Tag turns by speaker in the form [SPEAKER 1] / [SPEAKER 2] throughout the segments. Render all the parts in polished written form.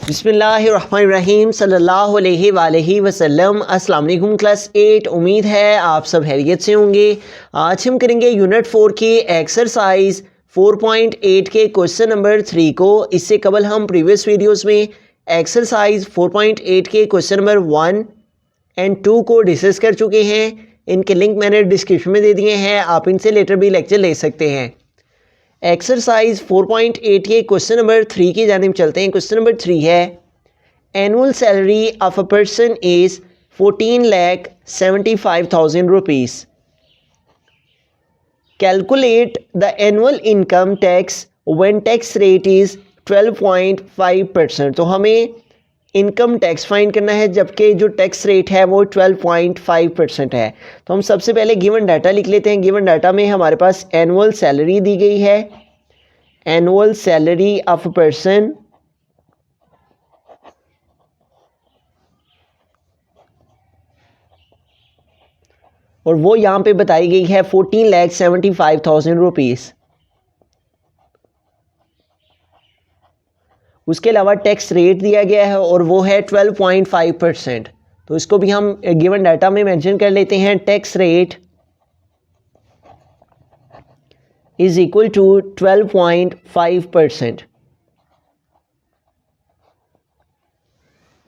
[SPEAKER 1] बिस्मिल्लाहिर्रहमानिर्रहीम सल्लल्लाहु अलैहि वसल्लम। अस्सलाम वालेकुम क्लास 8। उम्मीद है आप सब खैरियत से होंगे। आज हम करेंगे यूनिट 4 की एक्सरसाइज 4.8 के क्वेश्चन नंबर 3 को। इससे कबल हम प्रीवियस वीडियोस में एक्सरसाइज 4.8 के क्वेश्चन नंबर 1 एंड 2 को डिस्कस कर चुके हैं। इनके लिंक मैंने डिस्क्रिप्शन में दे दिए हैं, आप इनसे लेटर भी लेक्चर ले सकते हैं। एक्सरसाइज 4.8 के क्वेश्चन नंबर 3 की जानिब चलते हैं। क्वेश्चन नंबर 3 है, annual salary of a person is 14,75,000 rupees. Calculate the annual income tax when tax rate is 12.5%। तो हमें इनकम टैक्स फाइंड करना है जबकि जो टैक्स रेट है वो 12.5% है। तो हम सबसे पहले गिवन डाटा लिख लेते हैं। गिवन डाटा में हमारे पास एनुअल सैलरी दी गई है, एनुअल सैलरी ऑफ पर्सन और वो यहाँ पे बताई गई है 14,75,000 रुपीज़। उसके अलावा टैक्स रेट दिया गया है और वो है 12.5%। तो इसको भी हम गिवन डाटा में मेंशन कर लेते हैं। Tax rate is equal to 12.5%।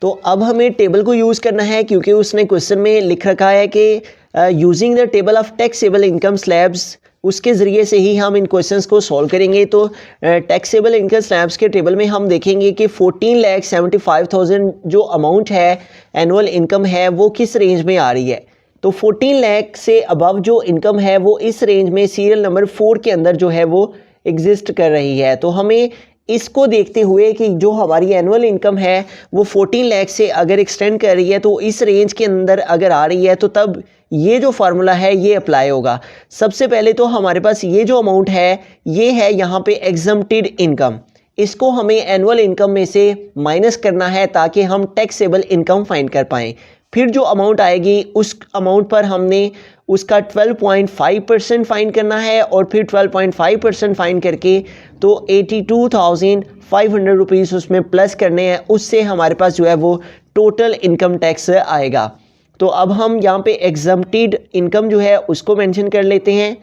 [SPEAKER 1] तो अब हमें टेबल को यूज़ करना है क्योंकि उसने क्वेश्चन में लिख रखा है कि using the table of taxable income slabs, उसके ज़रिए से ही हम इन क्वेश्चंस को सॉल्व करेंगे। तो टैक्सेबल इनकम स्लैब्स के टेबल में हम देखेंगे कि 14,75,000 जो अमाउंट है एनुअल इनकम है वो किस रेंज में आ रही है। तो 14 लाख से अबव जो इनकम है वो इस रेंज में सीरियल नंबर 4 के अंदर जो है वो एग्जिस्ट कर रही है। तो हमें इसको देखते हुए कि जो हमारी एनुअल इनकम है वो 14 लाख से अगर एक्सटेंड कर रही है तो इस रेंज के अंदर अगर आ रही है तो तब ये जो फार्मूला है ये अप्लाई होगा। सबसे पहले तो हमारे पास ये जो अमाउंट है ये है यहाँ पे एग्जम्प्टेड इनकम। इसको हमें एनुअल इनकम में से माइनस करना है ताकि हम टैक्सेबल इनकम फाइंड कर पाएँ। फिर जो अमाउंट आएगी उस अमाउंट पर हमने उसका 12.5% फाइंड करना है और फिर 12.5% फाइंड करके तो 82,500 रुपीज़ उसमें प्लस करने हैं। उससे हमारे पास जो है वो टोटल इनकम टैक्स आएगा। तो अब हम यहाँ पे एग्जम्प्टेड इनकम जो है उसको मेंशन कर लेते हैं।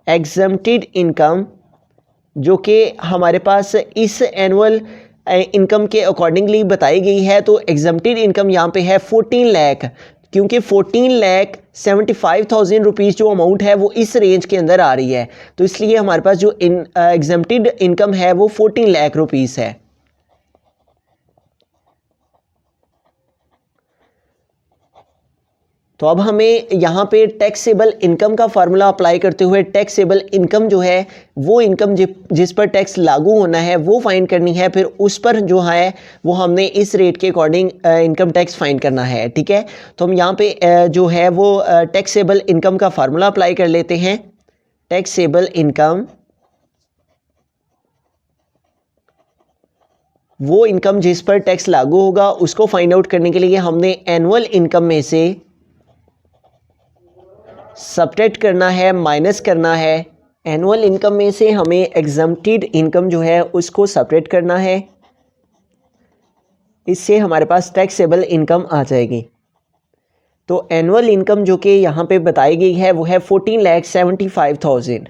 [SPEAKER 1] एग्जम्प्टेड इनकम जो कि हमारे पास इस एनुअल इनकम के अकॉर्डिंगली बताई गई है। तो एग्जम्प्टेड इनकम यहाँ पे है 14 लाख, क्योंकि 14,75,000 रुपीज़ जो अमाउंट है वो इस रेंज के अंदर आ रही है। तो इसलिए हमारे पास जो एग्जम्प्टेड इनकम है वो 14 लाख रुपीज़ है। तो अब हमें यहाँ पे टैक्सेबल इनकम का फार्मूला अप्लाई करते हुए टैक्सेबल इनकम जो है वो इनकम जिस पर टैक्स लागू होना है वो फाइंड करनी है। फिर उस पर जो है वो हमने इस रेट के अकॉर्डिंग इनकम टैक्स फाइंड करना है। ठीक है, तो हम यहाँ पे जो है वो टैक्सेबल इनकम का फार्मूला अप्लाई कर लेते हैं। टैक्सेबल इनकम वो इनकम जिस पर टैक्स लागू होगा उसको फाइंड आउट करने के लिए हमने एनुअल इनकम में से सब्ट्रैक्ट करना है, माइनस करना है। एनुअल इनकम में से हमें एग्जम्प्टेड इनकम जो है उसको सब्ट्रैक्ट करना है। इससे हमारे पास टैक्सेबल इनकम आ जाएगी। तो एनुअल इनकम जो कि यहाँ पे बताई गई है वो है 14,75,000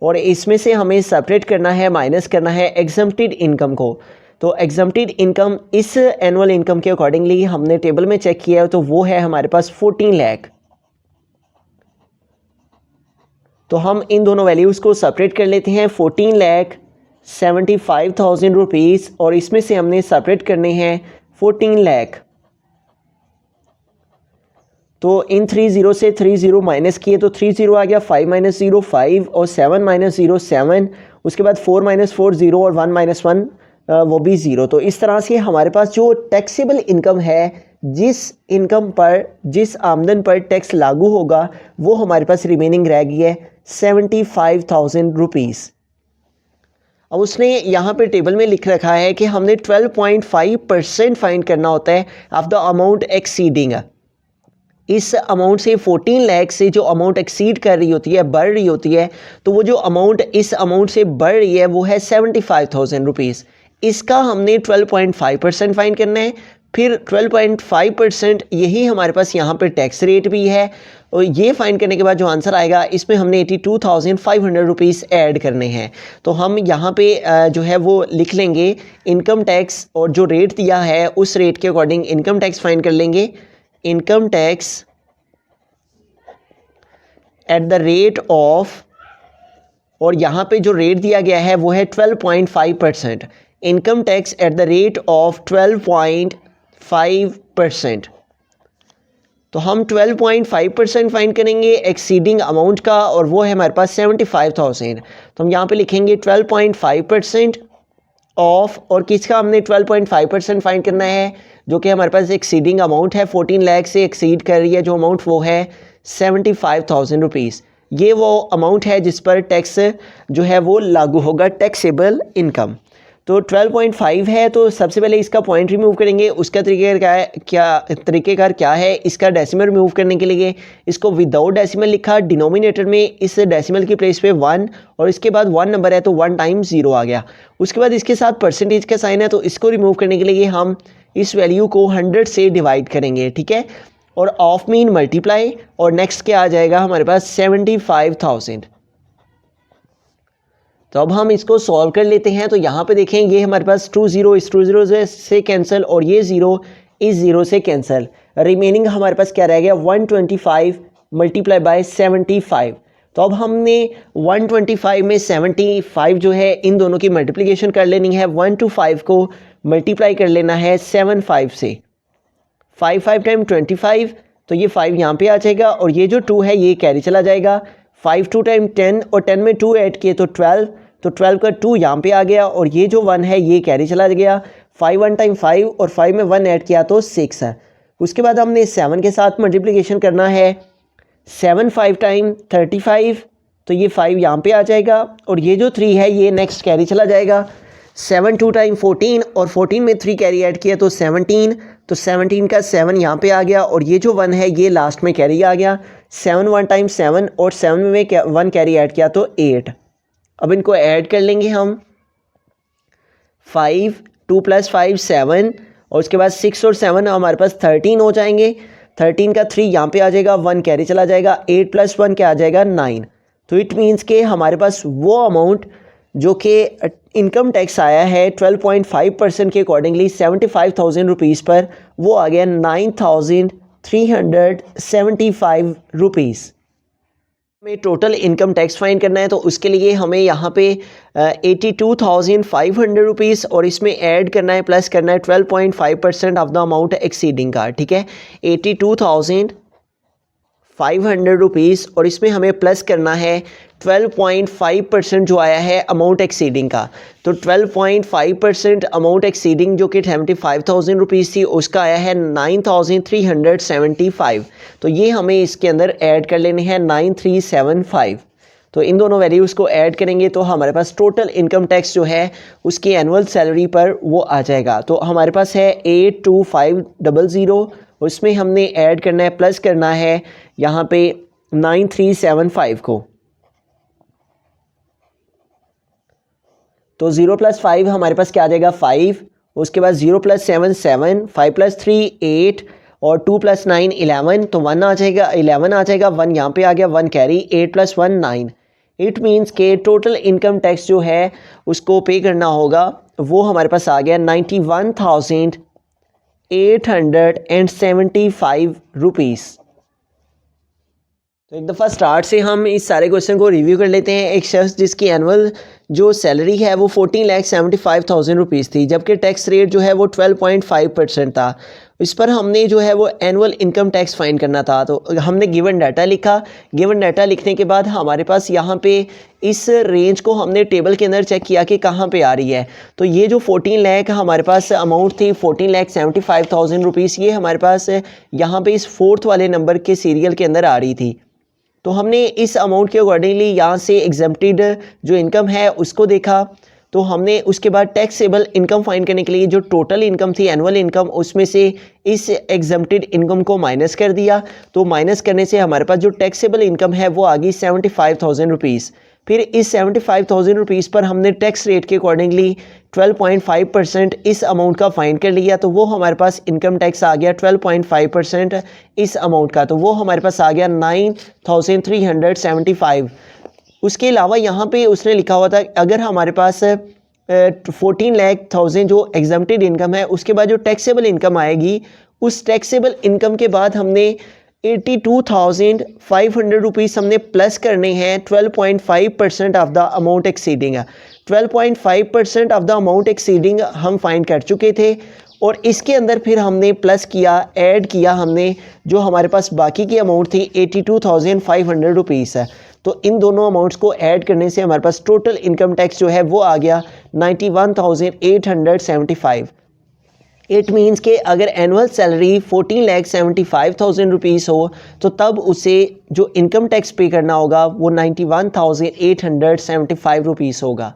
[SPEAKER 1] और इसमें से हमें सब्ट्रैक्ट करना है, माइनस करना है एग्जम्प्टेड इनकम को। तो एग्जम्प्टेड इनकम इस एनुअल इनकम के अकॉर्डिंगली हमने टेबल में चेक किया तो वो है हमारे पास 14 लाख। तो हम इन दोनों वैल्यूज़ को सेपरेट कर लेते हैं। 14,75,000 रुपीज़ और इसमें से हमने सेपरेट करने हैं 14 लाख। तो इन 30 से 30 माइनस किए तो 30 आ गया, 5 - 0 5 और 7 - 0 7। उसके बाद 4 - 4 0 और 1 - 1 वो भी 0। तो इस तरह से हमारे पास जो टैक्सेबल इनकम है, जिस इनकम पर, जिस आमदन पर टैक्स लागू होगा वो हमारे पास रिमेनिंग रह गई है 75,000 रुपीज़। अब उसने यहाँ पे टेबल में लिख रखा है कि हमने 12.5% फाइंड करना होता है ऑफ द अमाउंट एक्सीडिंग। इस अमाउंट से 14 लाख से जो अमाउंट एक्सीड कर रही होती है, बढ़ रही होती है, तो वो जो अमाउंट इस अमाउंट से बढ़ रही है वो है 75,000 रुपीज़। इसका हमने 12.5% फाइंड करना है। फिर 12.5% यही हमारे पास यहाँ पे टैक्स रेट भी है, और ये फाइंड करने के बाद जो आंसर आएगा इसमें हमने 82,500 रुपीज़ ऐड करने हैं। तो हम यहाँ पे जो है वो लिख लेंगे इनकम टैक्स, और जो रेट दिया है उस रेट के अकॉर्डिंग इनकम टैक्स फाइंड कर लेंगे। Income tax at the rate of, और यहाँ पे जो रेट दिया गया है वो है 12.5%। Income tax at the rate of 12.5%। तो हम 12.5% फाइंड करेंगे एक्सीडिंग अमाउंट का, और वो है हमारे पास 75,000। तो हम यहाँ पे लिखेंगे 12.5% ऑफ, और किसका हमने 12.5% फाइंड करना है, जो कि हमारे पास एक्सीडिंग अमाउंट है, 14 लाख से एक्सीड कर रही है जो अमाउंट, वो है 75,000 रुपीज़। ये वो अमाउंट है जिस पर टैक्स जो है वो लागू होगा, टैक्सेबल इनकम। तो 12.5 है, तो सबसे पहले इसका पॉइंट रिमूव करेंगे। उसका तरीक़ेकार क्या है इसका डेसिमल रिमूव करने के लिए, इसको विदाउट डेसिमल लिखा, डिनोमिनेटर में इस डेसिमल की प्लेस पे 1, और इसके बाद 1 नंबर है तो 1 टाइम्स 0 आ गया। उसके बाद इसके साथ परसेंटेज का साइन है, तो इसको रिमूव करने के लिए हम इस वैल्यू को 100 से डिवाइड करेंगे, ठीक है, और ऑफ मीन मल्टीप्लाई, और नेक्स्ट क्या आ जाएगा हमारे पास 75,000। तो अब हम इसको सॉल्व कर लेते हैं। तो यहाँ पे देखें, ये हमारे पास 2 0 इस 2 0 से कैंसिल, और ये 0 इस 0 से कैंसिल। रिमेनिंग हमारे पास क्या रह गया, 125 मल्टीप्लाई बाय 75। तो अब हमने 125 में 75 जो है इन दोनों की मल्टीप्लिकेशन कर लेनी है। 1 to 5 को मल्टीप्लाई कर लेना है 75 से। 5 5 टाइम 25, तो ये 5 यहाँ पे आ जाएगा, और ये जो 2 है ये कैरी चला जाएगा। 5 2 टाइम 10, और 10 में 2 ऐड किए तो 12, तो 12 का 2 यहाँ पे आ गया, और ये जो 1 है ये कैरी चला गया। 5 1 टाइम 5, और 5 में 1 ऐड किया तो 6 है। उसके बाद हमने 7 के साथ मल्टीप्लिकेशन करना है। 7 5 टाइम 35, तो ये 5 यहाँ पे आ जाएगा, और ये जो 3 है ये नेक्स्ट कैरी चला जाएगा। 7 2 टाइम 14, और 14 में 3 कैरी ऐड किया तो 17, तो 17 का 7 यहाँ पे आ गया, और ये जो 1 है ये लास्ट में कैरी आ गया। 7 1 टाइम 7, और 7 में 1 कैरी ऐड किया तो 8। अब इनको ऐड कर लेंगे हम। 5 2 + 5 7, और उसके बाद 6 और 7 हमारे पास 13 हो जाएंगे। 13 का 3 यहाँ पे आ जाएगा, 1 कैरी चला जाएगा। 8 + 1 क्या आ जाएगा, 9। तो इट मीन्स के हमारे पास वो अमाउंट जो कि इनकम टैक्स आया है 12.5% के अकॉर्डिंगली 75,000 रुपीज़ पर, वो आ गया 9,375 रुपीज़। हमें टोटल इनकम टैक्स फाइंड करना है, तो उसके लिए हमें यहाँ पे 82,500 रुपीज़, और इसमें ऐड करना है, प्लस करना है 12.5% ऑफ द अमाउंट एक्सीडिंग का, ठीक है, 82,500 रुपीज़, और इसमें हमें प्लस करना है 12.5% जो आया है अमाउंट एक्सीडिंग का। तो 12.5% अमाउंट एक्सीडिंग जो कि 75,000 रुपीज़ थी, उसका आया है 9,375। तो ये हमें इसके अंदर ऐड कर लेने हैं 9,375। तो इन दोनों वैल्यूज़ को ऐड करेंगे तो हमारे पास टोटल इनकम टैक्स जो है उसकी एनुअल सैलरी पर वो आ जाएगा। तो हमारे पास है 82500, उसमें हमने ऐड करना है, प्लस करना है यहाँ पे 9,375 को। तो 0 + 5 हमारे पास क्या आ जाएगा, 5। उसके बाद 0 + 7 7, 5 + 3 8, और 2 + 9 11, तो 1 आ जाएगा, 11 आ जाएगा, 1 यहाँ पे आ गया, 1 कैरी, 8 + 1 9। इट मीन्स के टोटल इनकम टैक्स जो है उसको पे करना होगा, वो हमारे पास आ गया 91,875 रुपीज़। तो एक दफ़ा स्टार्ट से हम इस सारे क्वेश्चन को रिव्यू कर लेते हैं। एक शख्स जिसकी एनुअल जो सैलरी है वो 14,75,000 रुपीज़ थी, जबकि टैक्स रेट जो है वो 12.5% था। इस पर हमने जो है वो एनुअल इनकम टैक्स फाइंड करना था। तो हमने गिवन डाटा लिखा। गिवन डाटा लिखने के बाद हमारे पास यहाँ पे इस रेंज को हमने टेबल के अंदर चेक किया कि कहाँ पे आ रही है। तो ये जो 14 लाख हमारे पास अमाउंट थी, 14,75,000 रुपीज़, ये हमारे पास यहाँ पे इस 4th वाले नंबर के सीरियल के अंदर आ रही थी। तो हमने इस अमाउंट के अकॉर्डिंगली यहाँ से एग्जम्प्टेड जो इनकम है उसको देखा। तो हमने उसके बाद टैक्सेबल इनकम फाइंड करने के लिए जो टोटल इनकम थी एनुअल इनकम, उसमें से इस एग्जम्प्टेड इनकम को माइनस कर दिया। तो माइनस करने से हमारे पास जो टैक्सेबल इनकम है वो आ गई 75,000 रुपीज़। फिर इस 75,000 रुपीज़ पर हमने टैक्स रेट के अकॉर्डिंगली 12.5% इस अमाउंट का फाइंड कर लिया, तो वो हमारे पास इनकम टैक्स आ गया 12.5% इस अमाउंट का, तो वो हमारे पास आ गया 9,375। उसके अलावा यहाँ पे उसने लिखा हुआ था अगर हमारे पास 14,00,000 जो एग्जम्प्टेड इनकम है, उसके बाद जो टैक्सेबल इनकम आएगी, उस टैक्सेबल इनकम के बाद हमने 82,500 रुपीज़ हमने प्लस करने हैं 12.5% of the amount exceeding. 12.5% of the amount exceeding हम फाइंड कर चुके थे, और इसके अंदर फिर हमने प्लस किया, ऐड किया हमने जो हमारे पास बाकी की अमाउंट थी 82,500 रुपीज़ है। तो इन दोनों अमाउंट्स को ऐड करने से हमारे पास टोटल इनकम टैक्स जो है वो आ गया 91,875। इट मीन्स के अगर एनुअल सैलरी 14,75,000 रुपीज़ हो, तो तब उसे जो इनकम टैक्स पे करना होगा वो 91,875 रुपीज़ होगा।